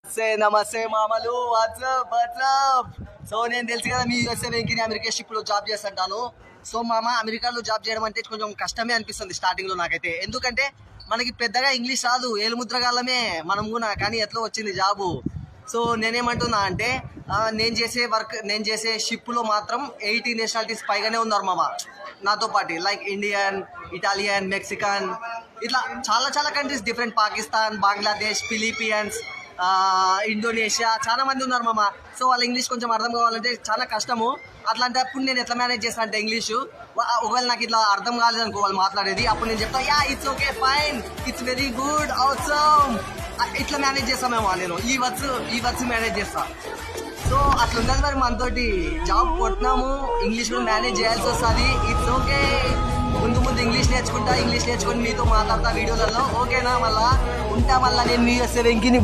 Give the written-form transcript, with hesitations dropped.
నమస్తే మామలు, WhatsApp WhatsApp. So నేను తెలుసు కదా మీ యూఎస్ఏ వెంకిని అమెరికా షిప్ లో జాబ్ చేస్తుంటాను. సో మామ అమెరికాలో జాబ్ చేయడం అంటే కొంచెం కష్టమే అనిపిస్తుంది స్టార్టింగ్ లో నాకైతే. ఎందుకంటే మనకి పెద్దగా ఇంగ్లీష్ రాదు, ఏలుముద్రగాళ్ళమే మనం కూడా, కానీ ఎట్లా వచ్చింది జాబు. సో నేనేమంటున్నా అంటే నేను చేసే షిప్లో మాత్రం 80 నేషనాలిటీస్ పైగానే ఉన్నారు మామ నాతో పాటు. లైక్ ఇండియన్, ఇటాలియన్, మెక్సికన్, ఇట్లా చాలా చాలా countries different, Pakistan, Bangladesh, Philippians, Indonesia, చాలా మంది ఉన్నారు మామ. సో వాళ్ళ ఇంగ్లీష్ కొంచెం అర్థం కావాలంటే చాలా కష్టము. అట్లాంటప్పుడు నేను ఎట్లా మేనేజ్ చేస్తాను అంటే ఇంగ్లీషు, ఒకవేళ నాకు ఇట్లా అర్థం కాలేదు అనుకో వాళ్ళు మాట్లాడేది, అప్పుడు నేను చెప్తా yeah it's okay fine, it's very good అవసరం, ఇట్లా మేనేజ్ చేస్తామేమో. నేను ఈ వర్డ్స్ మేనేజ్ చేస్తా. సో అట్లా ఉండదు మరి మనతోటి. జాబ్ కొట్టినాము, ఇంగ్లీష్ కూడా మేనేజ్ చేయాల్సి వస్తుంది. It's okay. ముందు ముందు ఇంగ్లీష్ నేర్చుకొని మీతో మాట్లాడతా వీడియోలలో. ఓకేనా? మళ్ళా ఉంటా, మళ్ళీ నేను మీ వెంకిని.